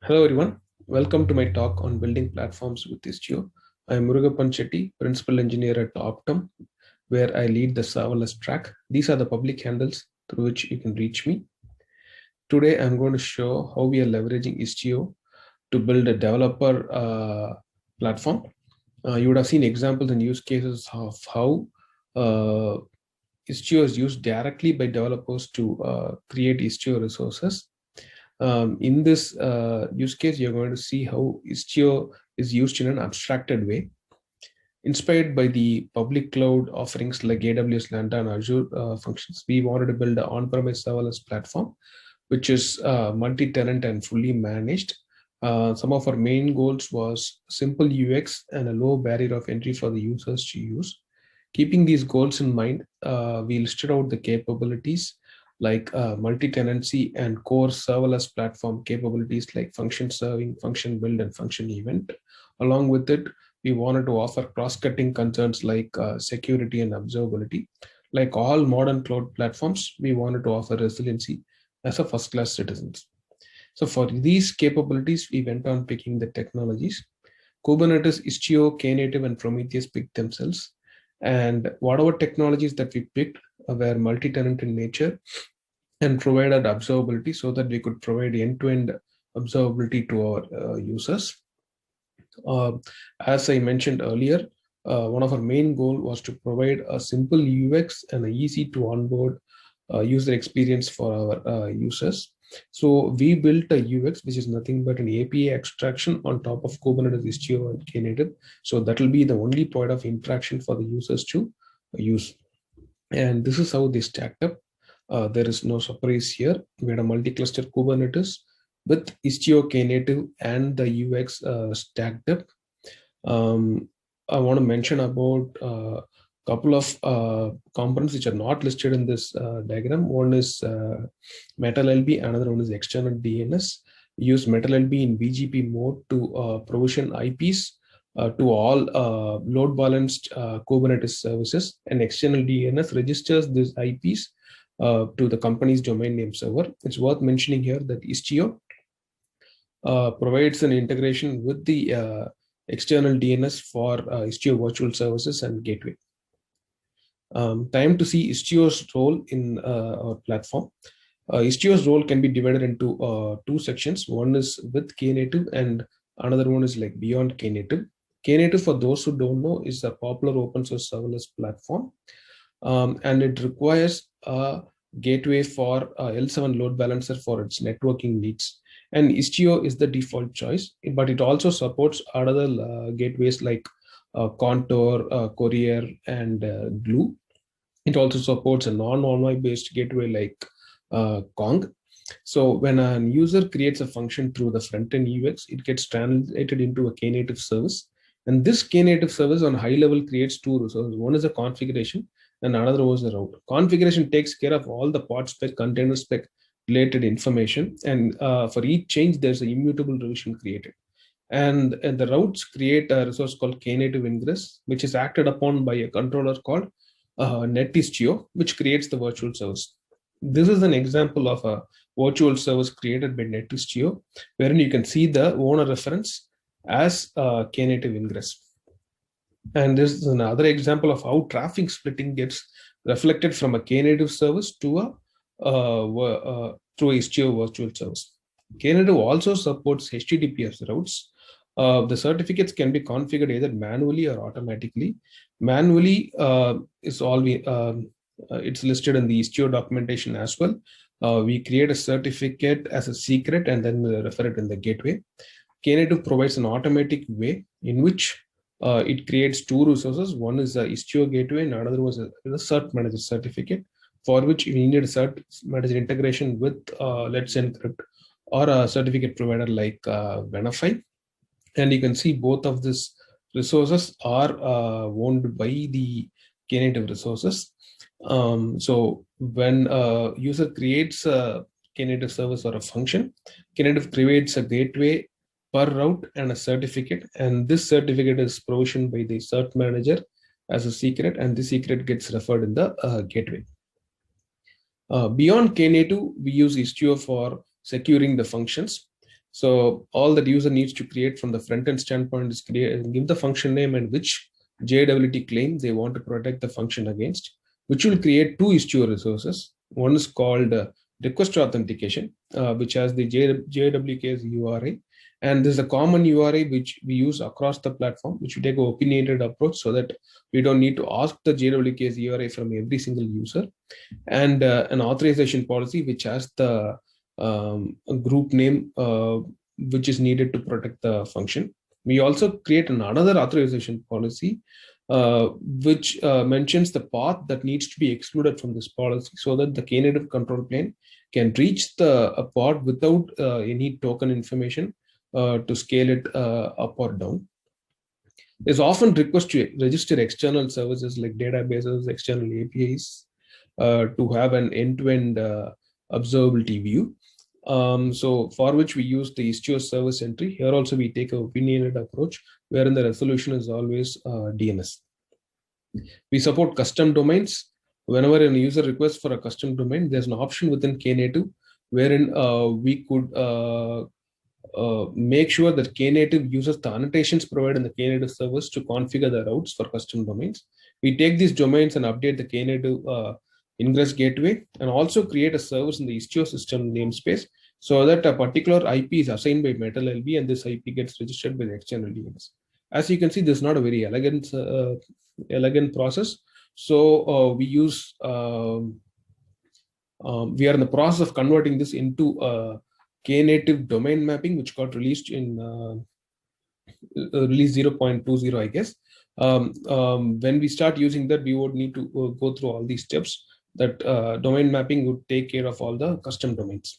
Hello everyone, welcome to my talk on building platforms with Istio. I am Murugappan Chetty, Principal Engineer at Optum, where I lead the serverless track. These are the public handles through which you can reach me. Today I'm going to show how we are leveraging Istio to build a developer platform. You would have seen examples and use cases of how Istio is used directly by developers to create Istio resources. In this use case, you're going to see how Istio is used in an abstracted way. Inspired by the public cloud offerings like AWS Lambda and Azure functions, we wanted to build an on-premise serverless platform, which is multi-tenant and fully managed. Some of our main goals was simple UX and a low barrier of entry for the users to use. Keeping these goals in mind, we listed out the capabilities like multi-tenancy and core serverless platform capabilities like function serving, function build, and function event. Along with it, we wanted to offer cross-cutting concerns like security and observability. Like all modern cloud platforms, we wanted to offer resiliency as a first-class citizens. So for these capabilities, we went on picking the technologies. Kubernetes, Istio, Knative, and Prometheus picked themselves. And whatever technologies that we picked were multi-tenant in nature and provided observability so that we could provide end-to-end observability to our users. As I mentioned earlier, one of our main goal was to provide a simple UX and an easy to onboard user experience for our users. So we built a UX, which is nothing but an API extraction on top of Kubernetes, Istio, and Knative. So that will be the only point of interaction for the users to use. And this is how they stacked up. There is no surprise here. We had a multi-cluster Kubernetes with Istio, Knative, and the UX stacked up. I want to mention about a couple of components which are not listed in this diagram. One is MetalLB, another one is external DNS. We use MetalLB in BGP mode to provision IPs to all load balanced Kubernetes services, and external DNS registers these IPs to the company's domain name server. It's worth mentioning here that Istio provides an integration with the external DNS for Istio virtual services and gateway. Time to see Istio's role in our platform. Istio's role can be divided into two sections. One is with Knative and another one is like beyond Knative. Knative, for those who don't know, is a popular open source serverless platform, and it requires a gateway for L7 load balancer for its networking needs. And Istio is the default choice, but it also supports other gateways like Contour, Courier, and Glue. It also supports a non-ONY based gateway like Kong. So when a user creates a function through the front-end UX, it gets translated into a Knative service. And this Knative service on high level creates two resources. One is a configuration and another was the route. Configuration takes care of all the pod spec, container spec related information. And for each change, there's an immutable revision created. And the routes create a resource called Knative ingress, which is acted upon by a controller called NetIstio, which creates the virtual service. This is an example of a virtual service created by NetIstio, wherein you can see the owner reference as Knative ingress. And this is another example of how traffic splitting gets reflected from a Knative service to a through Istio virtual service. Knative also supports HTTPS routes. The certificates can be configured either manually or automatically. Manually is all it's listed in the Istio documentation as well. We create a certificate as a secret and then refer it in the gateway. Knative provides an automatic way in which it creates two resources. One is the Istio gateway and another was a cert manager certificate, for which we need a cert manager integration with Let's Encrypt or a certificate provider like Venafi. And you can see both of these resources are owned by the Knative resources. So when a user creates a Knative service or a function, Knative creates a gateway per route and a certificate, and this certificate is provisioned by the cert manager as a secret, and the secret gets referred in the gateway. Beyond Knative, we use Istio for securing the functions. So all that user needs to create from the front-end standpoint is give the function name and which JWT claim they want to protect the function against, which will create two Istio resources. One is called request authentication, which has the JWK's URI. And this is a common URI which we use across the platform, which we take an opinionated approach so that we don't need to ask the JWK's URI from every single user. And an authorization policy, which has the group name which is needed to protect the function. We also create another authorization policy which mentions the path that needs to be excluded from this policy so that the Knative control plane can reach the pod without any token information to scale it up or down. There's often request to register external services like databases, external APIs to have an end-to-end observability view. So for which we use the Istio service entry. Here also we take an opinionated approach wherein the resolution is always DNS. We support custom domains. Whenever a user requests for a custom domain, there's an option within Knative wherein we could make sure that Knative uses the annotations provided in the Knative service to configure the routes for custom domains. We take these domains and update the Knative ingress gateway and also create a service in the Istio system namespace so that a particular IP is assigned by metal LB and this IP gets registered by the external DNS. As you can see, this is not a very elegant process. So we use, we are in the process of converting this into Knative domain mapping, which got released in release 0.20, I guess. When we start using that, we would need to go through all these steps that domain mapping would take care of all the custom domains.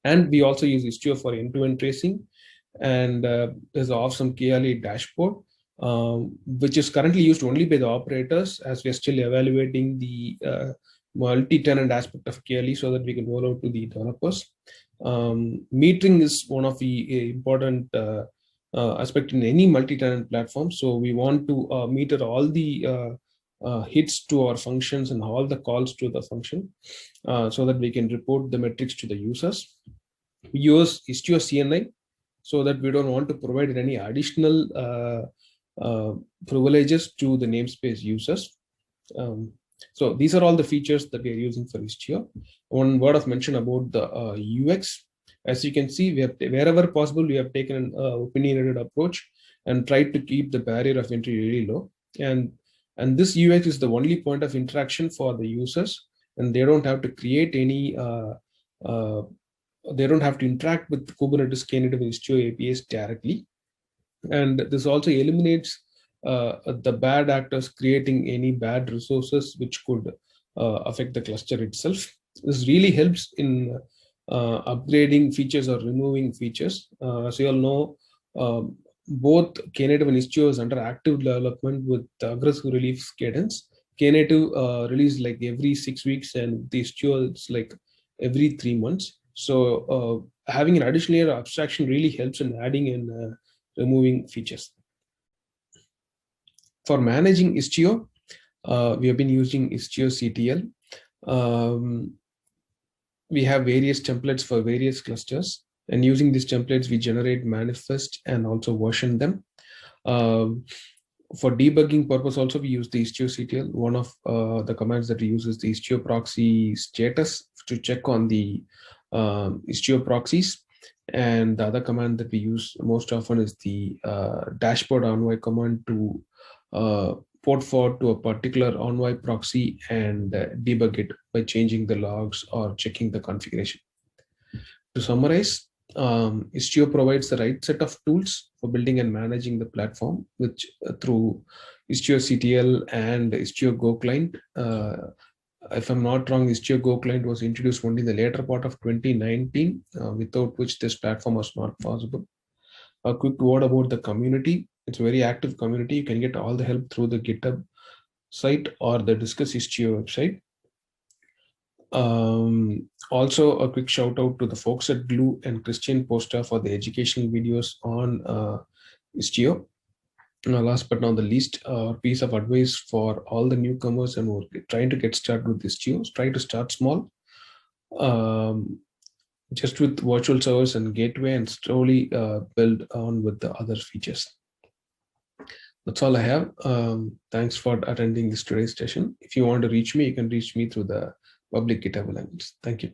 And we also use Istio for end-to-end tracing. And there's an awesome KLA dashboard, which is currently used only by the operators as we're still evaluating the multi-tenant aspect of KLE so that we can roll out to the developers. Metering is one of the important aspect in any multi-tenant platform. So we want to meter all the hits to our functions and all the calls to the function so that we can report the metrics to the users. We use Istio CNI so that we don't want to provide any additional privileges to the namespace users. So these are all the features that we are using for Istio. One word of mention about the UX. As you can see, we have, wherever possible, we have taken an opinionated approach and tried to keep the barrier of entry really low. And this UX is the only point of interaction for the users, and they don't have to create any, they don't have to interact with Kubernetes Knative Istio APIs directly. And this also eliminates the bad actors creating any bad resources which could affect the cluster itself. This really helps in upgrading features or removing features. As you all know, both Knative and Istio is under active development with aggressive release cadence. Knative release like every 6 weeks, and the Istio it's like every 3 months. So having an additional layer of abstraction really helps in adding and removing features. For managing Istio, we have been using istioctl. We have various templates for various clusters, and using these templates, we generate manifest and also version them. For debugging purpose, also we use the istioctl. One of the commands that we use is the istio proxy status to check on the istio proxies. And the other command that we use most often is the dashboard envoy command to port forward to a particular envoy proxy and debug it by changing the logs or checking the configuration. To summarize, Istio provides the right set of tools for building and managing the platform, which through istioctl and Istio Go client. If I'm not wrong, Istio Go client was introduced only in the later part of 2019, without which this platform was not possible. A quick word about the community. It's a very active community. You can get all the help through the GitHub site or the Discuss Istio website. Also, a quick shout out to the folks at Glue and Christian Posta for the educational videos on Istio. Last but not the least, piece of advice for all the newcomers and who are trying to get started with Istio: try to start small. just with virtual servers and gateway, and slowly build on with the other features. That's all I have. Thanks for attending this today's session. If you want to reach me, you can reach me through the public GitHub lines. Thank you.